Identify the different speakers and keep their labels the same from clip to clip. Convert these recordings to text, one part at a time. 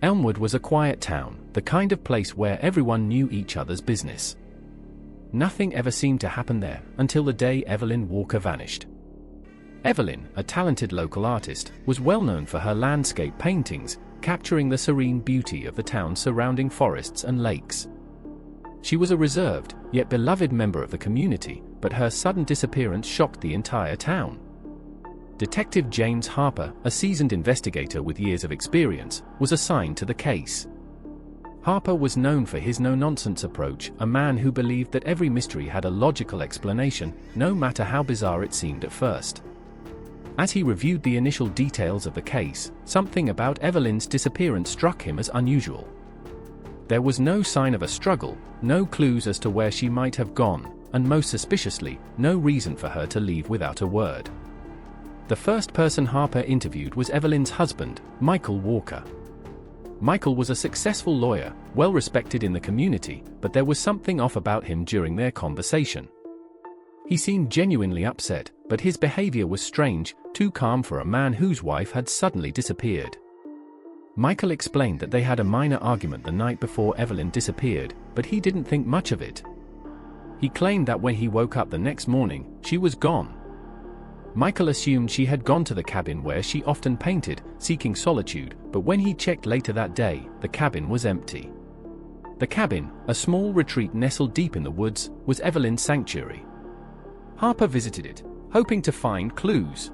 Speaker 1: Elmwood was a quiet town, the kind of place where everyone knew each other's business. Nothing ever seemed to happen there until the day Evelyn Walker vanished. Evelyn, a talented local artist, was well known for her landscape paintings, capturing the serene beauty of the town's surrounding forests and lakes. She was a reserved, yet beloved member of the community, but her sudden disappearance shocked the entire town. Detective James Harper, a seasoned investigator with years of experience, was assigned to the case. Harper was known for his no-nonsense approach, a man who believed that every mystery had a logical explanation, no matter how bizarre it seemed at first. As he reviewed the initial details of the case, something about Evelyn's disappearance struck him as unusual. There was no sign of a struggle, no clues as to where she might have gone, and most suspiciously, no reason for her to leave without a word. The first person Harper interviewed was Evelyn's husband, Michael Walker. Michael was a successful lawyer, well respected in the community, but there was something off about him during their conversation. He seemed genuinely upset, but his behavior was strange, too calm for a man whose wife had suddenly disappeared. Michael explained that they had a minor argument the night before Evelyn disappeared, but he didn't think much of it. He claimed that when he woke up the next morning, she was gone. Michael assumed she had gone to the cabin where she often painted, seeking solitude, but when he checked later that day, the cabin was empty. The cabin, a small retreat nestled deep in the woods, was Evelyn's sanctuary. Harper visited it, hoping to find clues.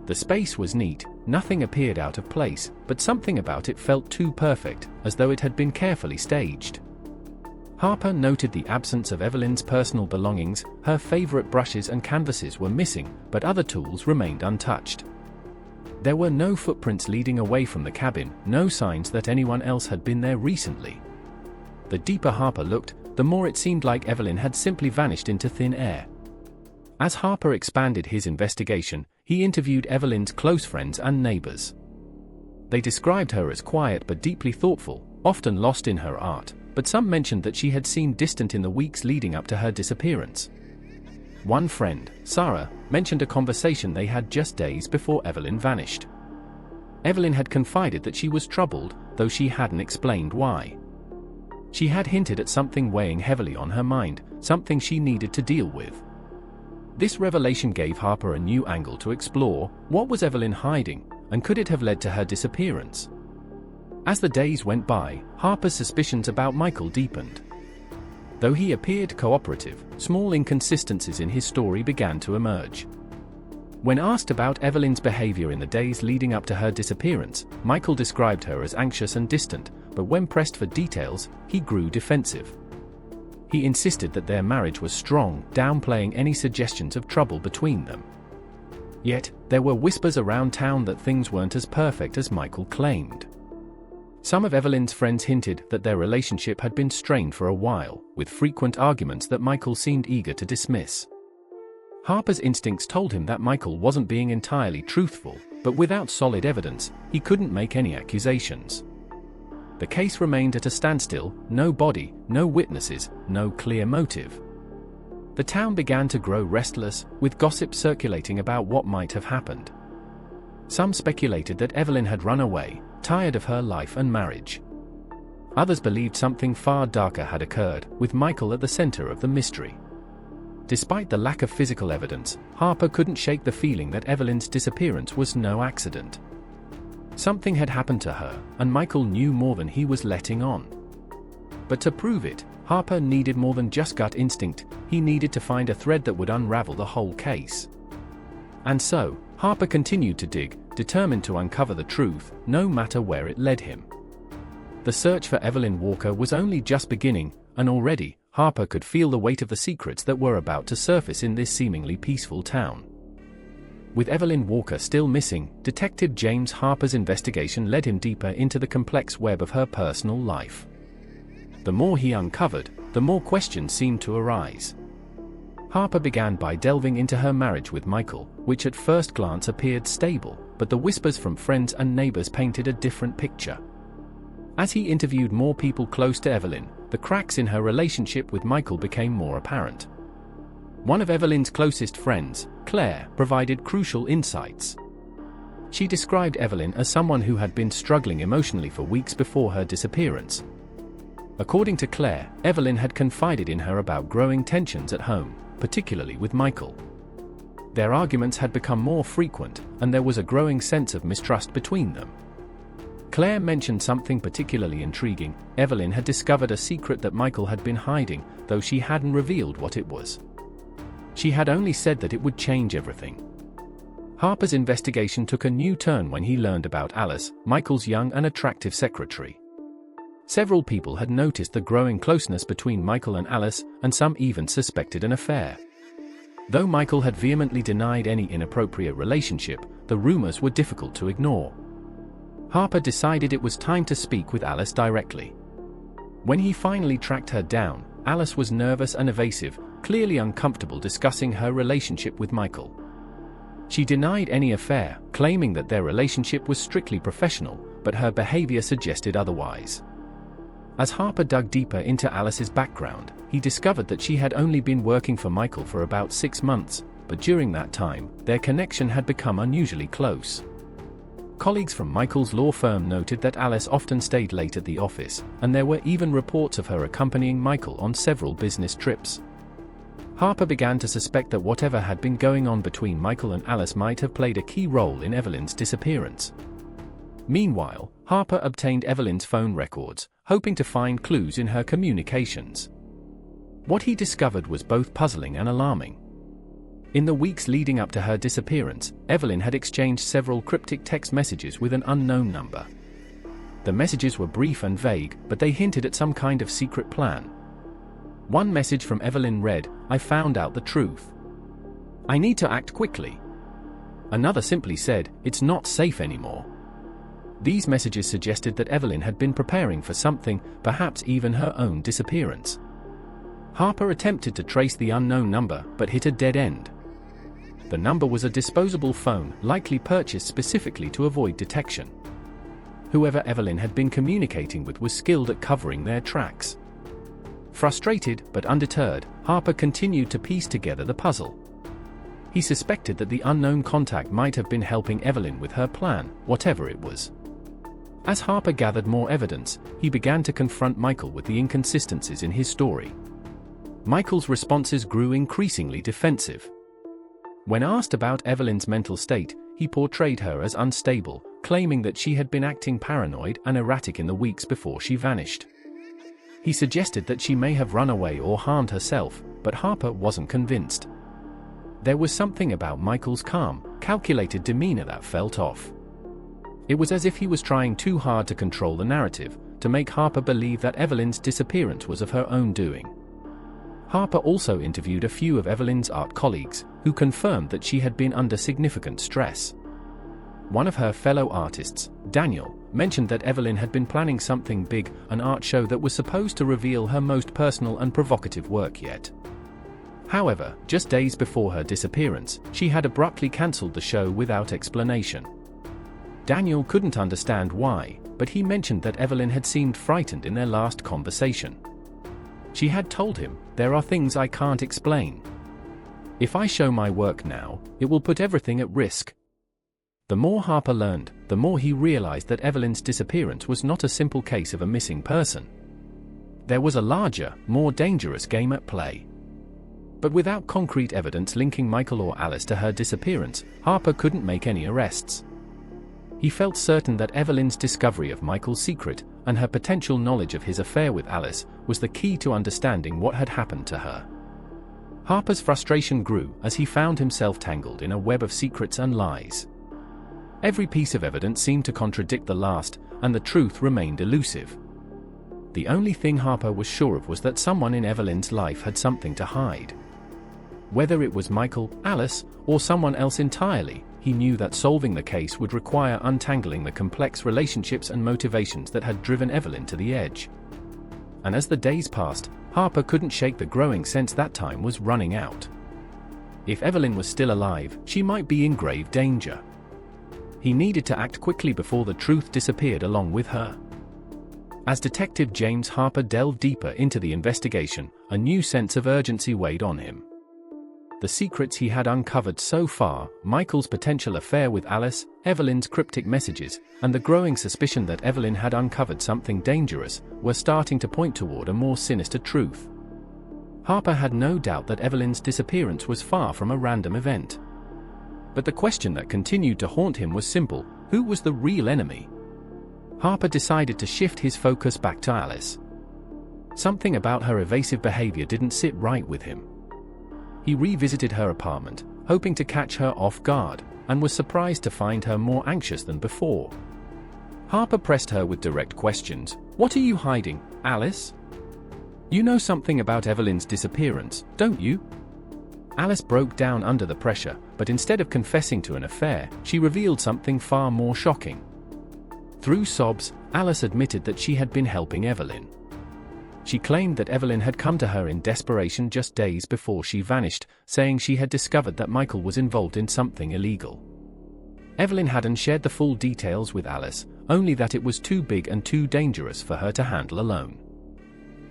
Speaker 1: The space was neat, nothing appeared out of place, but something about it felt too perfect, as though it had been carefully staged. Harper noted the absence of Evelyn's personal belongings, her favorite brushes and canvases were missing, but other tools remained untouched. There were no footprints leading away from the cabin, no signs that anyone else had been there recently. The deeper Harper looked, the more it seemed like Evelyn had simply vanished into thin air. As Harper expanded his investigation, he interviewed Evelyn's close friends and neighbors. They described her as quiet but deeply thoughtful, often lost in her art, but some mentioned that she had seemed distant in the weeks leading up to her disappearance. One friend, Sarah, mentioned a conversation they had just days before Evelyn vanished. Evelyn had confided that she was troubled, though she hadn't explained why. She had hinted at something weighing heavily on her mind, something she needed to deal with. This revelation gave Harper a new angle to explore. What was Evelyn hiding, and could it have led to her disappearance? As the days went by, Harper's suspicions about Michael deepened. Though he appeared cooperative, small inconsistencies in his story began to emerge. When asked about Evelyn's behavior in the days leading up to her disappearance, Michael described her as anxious and distant, but when pressed for details, he grew defensive. He insisted that their marriage was strong, downplaying any suggestions of trouble between them. Yet, there were whispers around town that things weren't as perfect as Michael claimed. Some of Evelyn's friends hinted that their relationship had been strained for a while, with frequent arguments that Michael seemed eager to dismiss. Harper's instincts told him that Michael wasn't being entirely truthful, but without solid evidence, he couldn't make any accusations. The case remained at a standstill, no body, no witnesses, no clear motive. The town began to grow restless, with gossip circulating about what might have happened. Some speculated that Evelyn had run away, tired of her life and marriage. Others believed something far darker had occurred, with Michael at the center of the mystery. Despite the lack of physical evidence, Harper couldn't shake the feeling that Evelyn's disappearance was no accident. Something had happened to her, and Michael knew more than he was letting on. But to prove it, Harper needed more than just gut instinct. He needed to find a thread that would unravel the whole case. And so, Harper continued to dig, determined to uncover the truth, no matter where it led him. The search for Evelyn Walker was only just beginning, and already, Harper could feel the weight of the secrets that were about to surface in this seemingly peaceful town. With Evelyn Walker still missing, Detective James Harper's investigation led him deeper into the complex web of her personal life. The more he uncovered, the more questions seemed to arise. Harper began by delving into her marriage with Michael, which at first glance appeared stable, but the whispers from friends and neighbors painted a different picture. As he interviewed more people close to Evelyn, the cracks in her relationship with Michael became more apparent. One of Evelyn's closest friends, Claire, provided crucial insights. She described Evelyn as someone who had been struggling emotionally for weeks before her disappearance. According to Claire, Evelyn had confided in her about growing tensions at home, particularly with Michael. Their arguments had become more frequent, and there was a growing sense of mistrust between them. Claire mentioned something particularly intriguing. Evelyn had discovered a secret that Michael had been hiding, though she hadn't revealed what it was. She had only said that it would change everything. Harper's investigation took a new turn when he learned about Alice, Michael's young and attractive secretary. Several people had noticed the growing closeness between Michael and Alice, and some even suspected an affair. Though Michael had vehemently denied any inappropriate relationship, the rumors were difficult to ignore. Harper decided it was time to speak with Alice directly. When he finally tracked her down, Alice was nervous and evasive, clearly uncomfortable discussing her relationship with Michael. She denied any affair, claiming that their relationship was strictly professional, but her behavior suggested otherwise. As Harper dug deeper into Alice's background, he discovered that she had only been working for Michael for about 6 months, but during that time, their connection had become unusually close. Colleagues from Michael's law firm noted that Alice often stayed late at the office, and there were even reports of her accompanying Michael on several business trips. Harper began to suspect that whatever had been going on between Michael and Alice might have played a key role in Evelyn's disappearance. Meanwhile, Harper obtained Evelyn's phone records, hoping to find clues in her communications. What he discovered was both puzzling and alarming. In the weeks leading up to her disappearance, Evelyn had exchanged several cryptic text messages with an unknown number. The messages were brief and vague, but they hinted at some kind of secret plan. One message from Evelyn read, "I found out the truth. I need to act quickly." Another simply said, "It's not safe anymore." These messages suggested that Evelyn had been preparing for something, perhaps even her own disappearance. Harper attempted to trace the unknown number, but hit a dead end. The number was a disposable phone, likely purchased specifically to avoid detection. Whoever Evelyn had been communicating with was skilled at covering their tracks. Frustrated, but undeterred, Harper continued to piece together the puzzle. He suspected that the unknown contact might have been helping Evelyn with her plan, whatever it was. As Harper gathered more evidence, he began to confront Michael with the inconsistencies in his story. Michael's responses grew increasingly defensive. When asked about Evelyn's mental state, he portrayed her as unstable, claiming that she had been acting paranoid and erratic in the weeks before she vanished. He suggested that she may have run away or harmed herself, but Harper wasn't convinced. There was something about Michael's calm, calculated demeanor that felt off. It was as if he was trying too hard to control the narrative, to make Harper believe that Evelyn's disappearance was of her own doing. Harper also interviewed a few of Evelyn's art colleagues, who confirmed that she had been under significant stress. One of her fellow artists, Daniel, mentioned that Evelyn had been planning something big, an art show that was supposed to reveal her most personal and provocative work yet. However, just days before her disappearance, she had abruptly cancelled the show without explanation. Daniel couldn't understand why, but he mentioned that Evelyn had seemed frightened in their last conversation. She had told him, "There are things I can't explain. If I show my work now, it will put everything at risk." The more Harper learned, the more he realized that Evelyn's disappearance was not a simple case of a missing person. There was a larger, more dangerous game at play. But without concrete evidence linking Michael or Alice to her disappearance, Harper couldn't make any arrests. He felt certain that Evelyn's discovery of Michael's secret, and her potential knowledge of his affair with Alice, was the key to understanding what had happened to her. Harper's frustration grew as he found himself tangled in a web of secrets and lies. Every piece of evidence seemed to contradict the last, and the truth remained elusive. The only thing Harper was sure of was that someone in Evelyn's life had something to hide. Whether it was Michael, Alice, or someone else entirely, he knew that solving the case would require untangling the complex relationships and motivations that had driven Evelyn to the edge. And as the days passed, Harper couldn't shake the growing sense that time was running out. If Evelyn was still alive, she might be in grave danger. He needed to act quickly before the truth disappeared along with her. As Detective James Harper delved deeper into the investigation, a new sense of urgency weighed on him. the secrets he had uncovered so far, Michael's potential affair with Alice, Evelyn's cryptic messages, and the growing suspicion that Evelyn had uncovered something dangerous, were starting to point toward a more sinister truth. Harper had no doubt that Evelyn's disappearance was far from a random event. But the question that continued to haunt him was simple: who was the real enemy? Harper decided to shift his focus back to Alice. Something about her evasive behavior didn't sit right with him. He revisited her apartment, hoping to catch her off guard, and was surprised to find her more anxious than before. Harper pressed her with direct questions. "What are you hiding, Alice? You know something about Evelyn's disappearance, don't you?" Alice broke down under the pressure, but instead of confessing to an affair, she revealed something far more shocking. Through sobs, Alice admitted that she had been helping Evelyn. She claimed that Evelyn had come to her in desperation just days before she vanished, saying she had discovered that Michael was involved in something illegal. Evelyn hadn't shared the full details with Alice, only that it was too big and too dangerous for her to handle alone.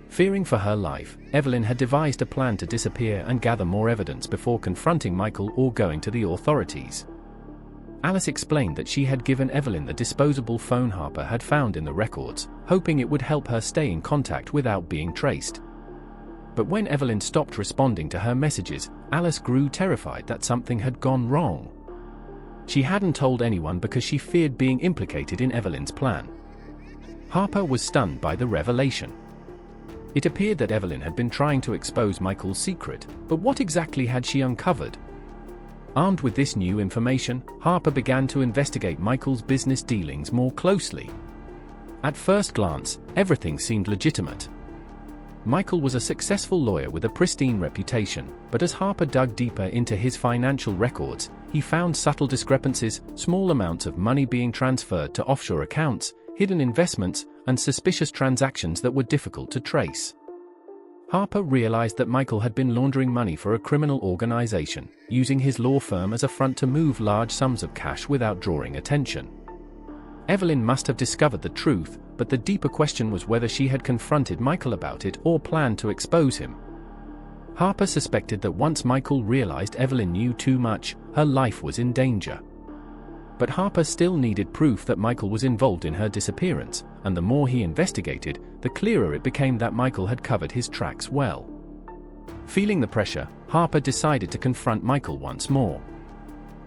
Speaker 1: Fearing for her life, Evelyn had devised a plan to disappear and gather more evidence before confronting Michael or going to the authorities. Alice explained that she had given Evelyn the disposable phone Harper had found in the records, hoping it would help her stay in contact without being traced. But when Evelyn stopped responding to her messages, Alice grew terrified that something had gone wrong. She hadn't told anyone because she feared being implicated in Evelyn's plan. Harper was stunned by the revelation. It appeared that Evelyn had been trying to expose Michael's secret, but what exactly had she uncovered? Armed with this new information, Harper began to investigate Michael's business dealings more closely. At first glance, everything seemed legitimate. Michael was a successful lawyer with a pristine reputation, but as Harper dug deeper into his financial records, he found subtle discrepancies, small amounts of money being transferred to offshore accounts, hidden investments, and suspicious transactions that were difficult to trace. Harper realized that Michael had been laundering money for a criminal organization, using his law firm as a front to move large sums of cash without drawing attention. Evelyn must have discovered the truth, but the deeper question was whether she had confronted Michael about it or planned to expose him. Harper suspected that once Michael realized Evelyn knew too much, her life was in danger. But Harper still needed proof that Michael was involved in her disappearance, and the more he investigated, the clearer it became that Michael had covered his tracks well. Feeling the pressure, Harper decided to confront Michael once more.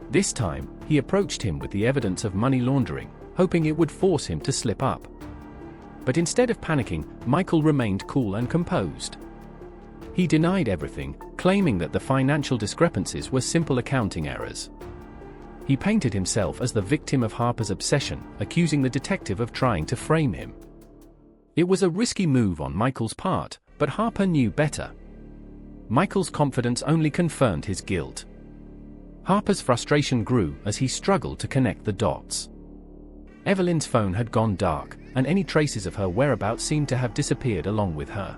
Speaker 1: This time, he approached him with the evidence of money laundering, hoping it would force him to slip up. But instead of panicking, Michael remained cool and composed. He denied everything, claiming that the financial discrepancies were simple accounting errors. He painted himself as the victim of Harper's obsession, accusing the detective of trying to frame him. It was a risky move on Michael's part, but Harper knew better. Michael's confidence only confirmed his guilt. Harper's frustration grew as he struggled to connect the dots. Evelyn's phone had gone dark, and any traces of her whereabouts seemed to have disappeared along with her.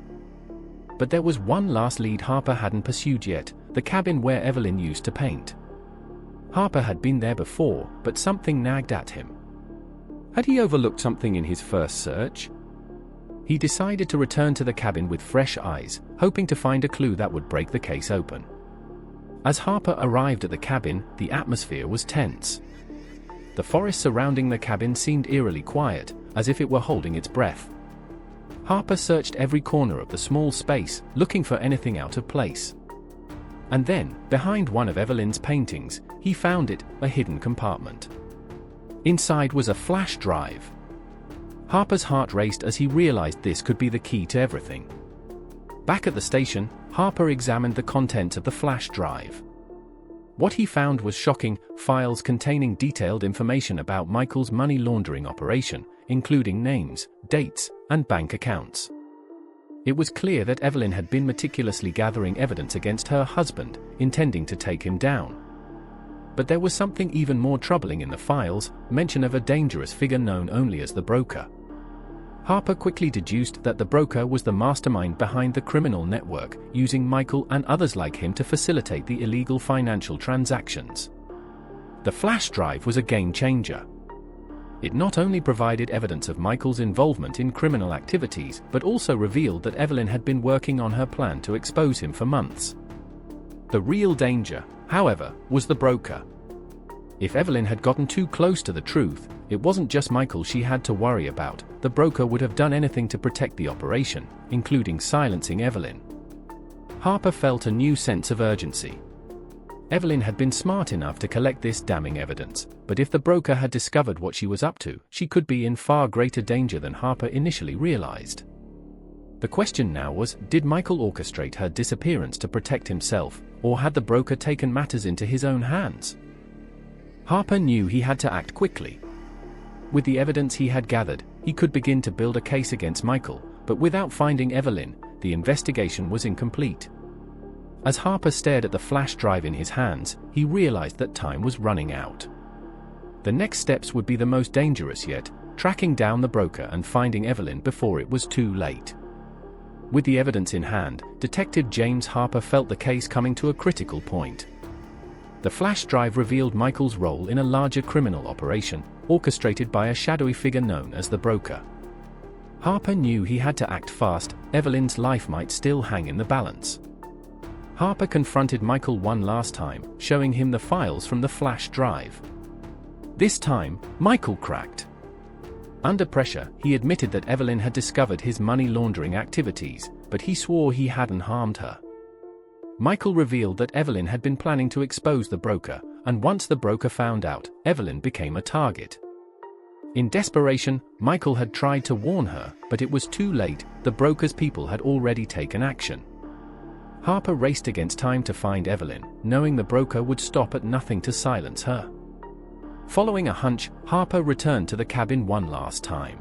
Speaker 1: But there was one last lead Harper hadn't pursued yet: the cabin where Evelyn used to paint. Harper had been there before, but something nagged at him. Had he overlooked something in his first search? He decided to return to the cabin with fresh eyes, hoping to find a clue that would break the case open. As Harper arrived at the cabin, the atmosphere was tense. The forest surrounding the cabin seemed eerily quiet, as if it were holding its breath. Harper searched every corner of the small space, looking for anything out of place. And then, behind one of Evelyn's paintings, he found it, a hidden compartment. Inside was a flash drive. Harper's heart raced as he realized this could be the key to everything. Back at the station, Harper examined the contents of the flash drive. What he found was shocking: files containing detailed information about Michael's money laundering operation, including names, dates, and bank accounts. It was clear that Evelyn had been meticulously gathering evidence against her husband, intending to take him down. But there was something even more troubling in the files: mention of a dangerous figure known only as the broker. Harper quickly deduced that the broker was the mastermind behind the criminal network, using Michael and others like him to facilitate the illegal financial transactions. The flash drive was a game changer. It not only provided evidence of Michael's involvement in criminal activities, but also revealed that Evelyn had been working on her plan to expose him for months. The real danger, however, was the broker. If Evelyn had gotten too close to the truth, it wasn't just Michael she had to worry about. The broker would have done anything to protect the operation, including silencing Evelyn. Harper felt a new sense of urgency. Evelyn had been smart enough to collect this damning evidence, but if the broker had discovered what she was up to, she could be in far greater danger than Harper initially realized. The question now was, did Michael orchestrate her disappearance to protect himself, or had the broker taken matters into his own hands? Harper knew he had to act quickly. With the evidence he had gathered, he could begin to build a case against Michael, but without finding Evelyn, the investigation was incomplete. As Harper stared at the flash drive in his hands, he realized that time was running out. The next steps would be the most dangerous yet, tracking down the broker and finding Evelyn before it was too late. With the evidence in hand, Detective James Harper felt the case coming to a critical point. The flash drive revealed Michael's role in a larger criminal operation, orchestrated by a shadowy figure known as the broker. Harper knew he had to act fast. Evelyn's life might still hang in the balance. Harper confronted Michael one last time, showing him the files from the flash drive. This time, Michael cracked. Under pressure, he admitted that Evelyn had discovered his money laundering activities, but he swore he hadn't harmed her. Michael revealed that Evelyn had been planning to expose the broker, and once the broker found out, Evelyn became a target. In desperation, Michael had tried to warn her, but it was too late. The broker's people had already taken action. Harper raced against time to find Evelyn, knowing the broker would stop at nothing to silence her. Following a hunch, Harper returned to the cabin one last time.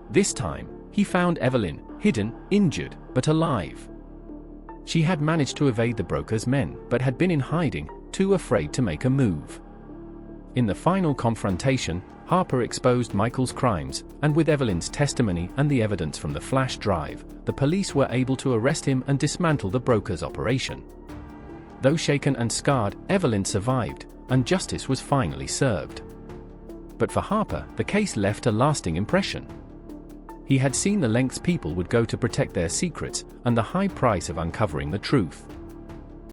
Speaker 1: This time, he found Evelyn, hidden, injured, but alive. She had managed to evade the broker's men, but had been in hiding, too afraid to make a move. In the final confrontation, Harper exposed Michael's crimes, and with Evelyn's testimony and the evidence from the flash drive, the police were able to arrest him and dismantle the broker's operation. Though shaken and scarred, Evelyn survived, and justice was finally served. But for Harper, the case left a lasting impression. He had seen the lengths people would go to protect their secrets, and the high price of uncovering the truth.